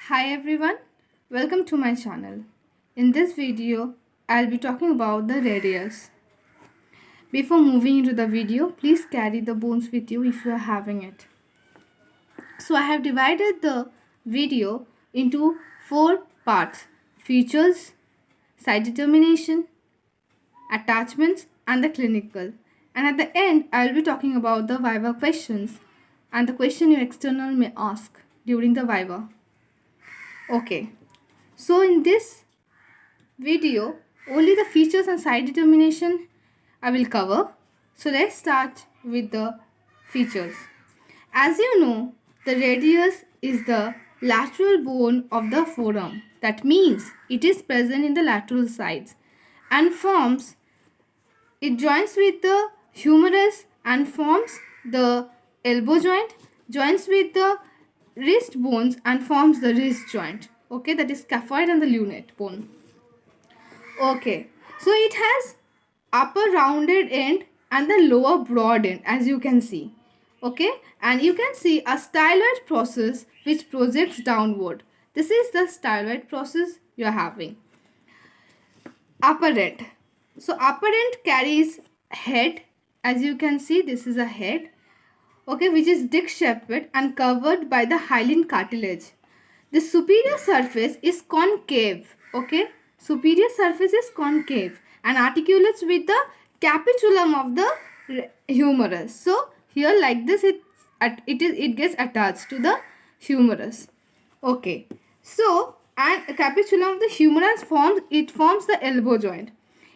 Hi everyone, welcome to my channel. In this video, I'll be talking about the radius. Before moving into the video, please carry the bones with you if you are having it. So I have divided the video into 4 parts: features, site determination, attachments, and the clinical. And at the end, I'll be talking about the Viva questions and the question your external may ask during the Viva. Okay, so in this video, only the features and site determination I will cover. So let's start with the features. As you know, the radius is the lateral bone of the forearm. That means it is present in the lateral sides and it joins with the humerus and forms the elbow joint, joins with the wrist bones and forms the wrist joint. Okay, that is scaphoid and the lunate bone. Okay, so it has upper rounded end and the lower broad end, as you can see. Okay, and you can see a styloid process which projects downward. This is the styloid process you are having. Upper end. So upper end carries head, as you can see. This is a head, okay, which is disc shaped and covered by the hyaline cartilage. The superior surface is concave, okay. Superior surface is concave and articulates with the capitulum of the humerus. So here, like this, it gets attached to the humerus. Okay. So, and capitulum of the humerus forms the elbow joint.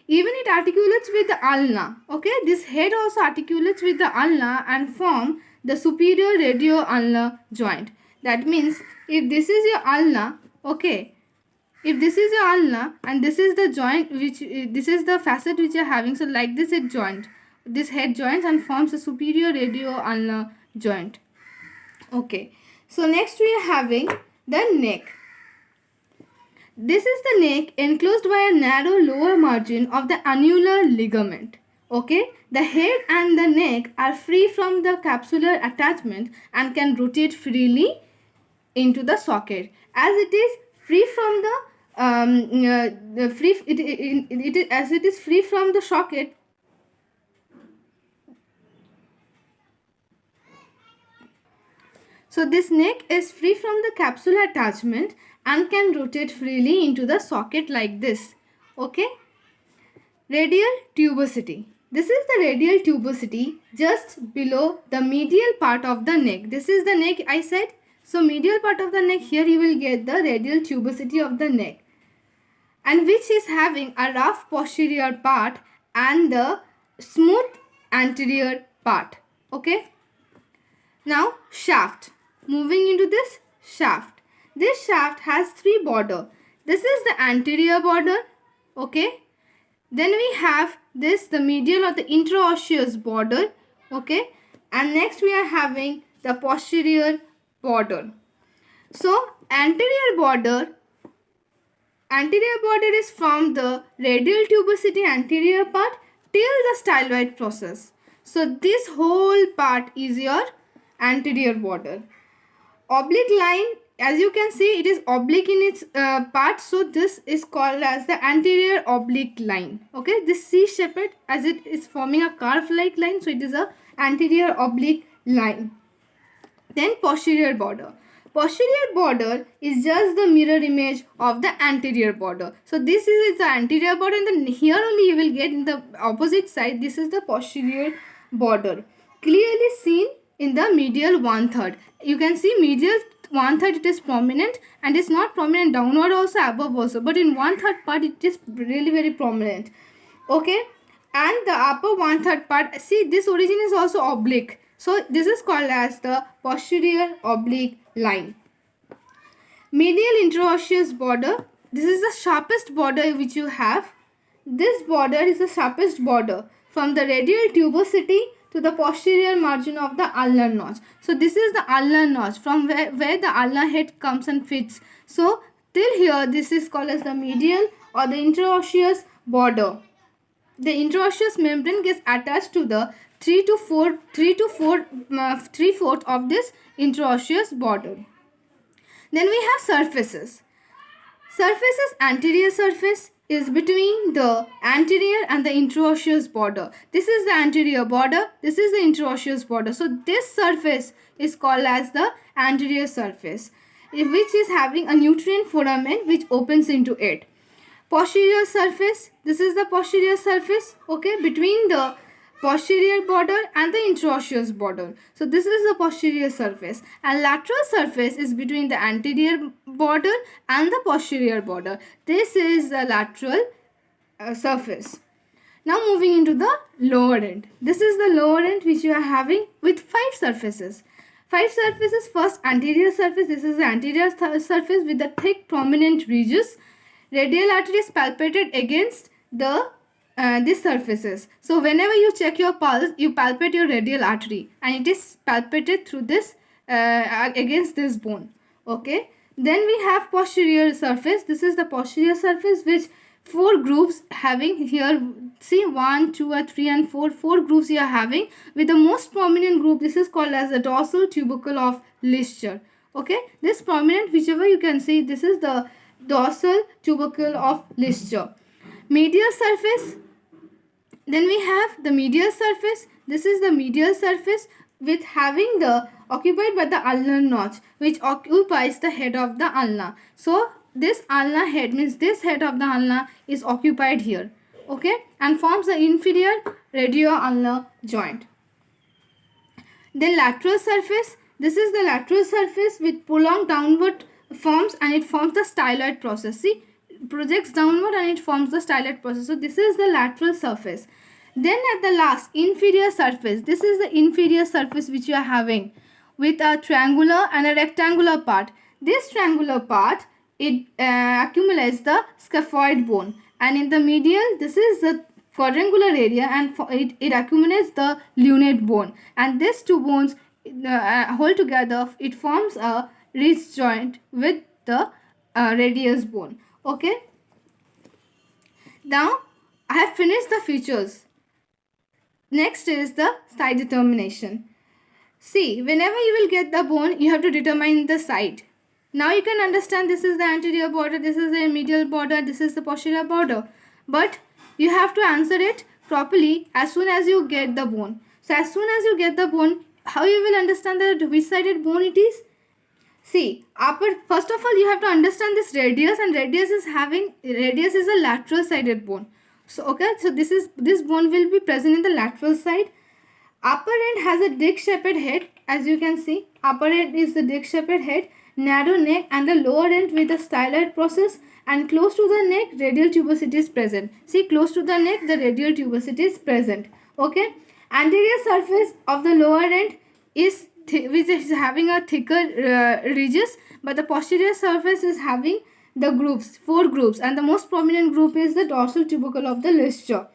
Even it articulates with the ulna. Okay, this head also articulates with the ulna and form the superior radio-ulnar joint. That means if this is your ulna, okay, if this is your ulna and this is the joint which this is the facet which you are having, so like this it joint, this head joins and forms a superior radio-ulnar joint. Okay, so next we are having the neck. This is the neck enclosed by a narrow lower margin of the annular ligament. Okay, the head and the neck are free from the capsular attachment and can rotate freely into the socket. As it is free from as it is free from the socket. So this neck is free from the capsular attachment and can rotate freely into the socket like this. Okay. Radial tubosity. This is the radial tubosity just below the medial part of the neck. This is the neck I said. So medial part of the neck, here you will get the radial tubosity of the neck, and which is having a rough posterior part and the smooth anterior part. Okay. Now shaft. Moving into this shaft. This shaft has 3 border. This is the anterior border. Okay. Then we have this, the medial or the interosseous border. Okay. And next we are having the posterior border. So anterior border is from the radial tubosity anterior part till the styloid process. So this whole part is your anterior border. Oblique line, as you can see, it is oblique in its part, so this is called as the anterior oblique line. Okay, this C-shaped, as it is forming a curve like line, so it is a anterior oblique line. Then posterior border. Posterior border is just the mirror image of the anterior border. So this is the anterior border, and then here only you will get in the opposite side, this is the posterior border, clearly seen in the medial 1/3. You can see medial 1/3 it is prominent, and it's not prominent downward also, above also, but in 1/3 part it is really very prominent. Okay, and the upper 1/3 part, see, this origin is also oblique, so this is called as the posterior oblique line. Medial interosseous border, this is the sharpest border which you have. This border is the sharpest border from the radial tubosity to the posterior margin of the ulnar notch. So this is the ulnar notch from where the ulnar head comes and fits. So till here this is called as the medial or the interosseous border. The interosseous membrane gets attached to the 3/4 of this interosseous border. Then we have surfaces. Surface's anterior surface is between the anterior and the interosseous border. This is the anterior border, this is the interosseous border. So this surface is called as the anterior surface, which is having a nutrient foramen which opens into it. Posterior surface, this is the posterior surface, okay, between the posterior border and the interosseous border. So this is the posterior surface, and lateral surface is between the anterior border and the posterior border. This is the lateral surface. Now moving into the lower end. This is the lower end which you are having with 5 surfaces. 5 surfaces. First, anterior surface. This is the anterior surface with the thick prominent ridges. Radial artery is palpated against the these surfaces. So whenever you check your pulse, you palpate your radial artery, and it is palpated through this against this bone. Okay. Then we have posterior surface. This is the posterior surface which 4 grooves having here. See, 1, 2, 3 and 4 grooves you are having, with the most prominent group, this is called as the dorsal tubercle of Lister. Okay, this prominent, whichever you can see, this is the dorsal tubercle of Lister. Medial surface. Then we have the medial surface. This is the medial surface with having the occupied by the ulnar notch, which occupies the head of the ulna. So this ulnar head means this head of the ulna is occupied here, okay, and forms the inferior radio-ulnar joint. Then lateral surface. This is the lateral surface with prolonged downward forms, and it forms the styloid process. See, projects downward and it forms the styloid process. So this is the lateral surface. Then at the last, inferior surface. This is the inferior surface which you are having with a triangular and a rectangular part. This triangular part, it accumulates the scaphoid bone, and in the medial, this is the quadrangular area, and it accumulates the lunate bone, and these two bones hold together, it forms a ridge joint with the radius bone. Okay, now I have finished the features. Next is the site determination. See, whenever you will get the bone, you have to determine the site. Now you can understand this is the anterior border, this is the medial border, this is the posterior border. But you have to answer it properly as soon as you get the bone. So as soon as you get the bone, how you will understand that which sided bone it is? See, first of all you have to understand this radius, and radius is a lateral sided bone. So okay, so this bone will be present in the lateral side. Upper end has a disc-shaped head, as you can see. Upper end is the disc-shaped head, narrow neck, and the lower end with the styloid process, and close to the neck, radial tubosity is present. See, close to the neck, the radial tubosity is present. Okay. Anterior surface of the lower end is which is having a thicker ridges, but the posterior surface is having the grooves, 4 grooves, and the most prominent group is the dorsal tubercle of the Lister.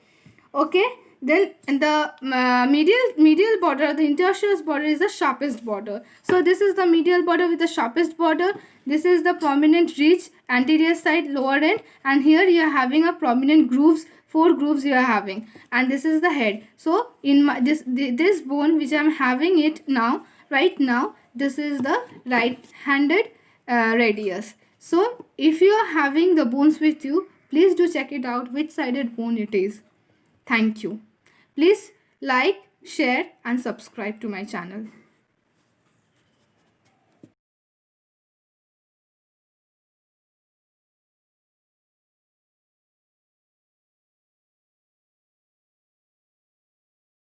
Okay. Then the medial border, the interosseous border, is the sharpest border. So this is the medial border with the sharpest border. This is the prominent ridge, anterior side, lower end, and here you are having a prominent grooves, 4 grooves you are having, and this is the head. So in this bone which I am having it now, right now, this is the right-handed radius. So if you are having the bones with you, please do check it out which sided bone it is. Thank you. Please like, share and subscribe to my channel.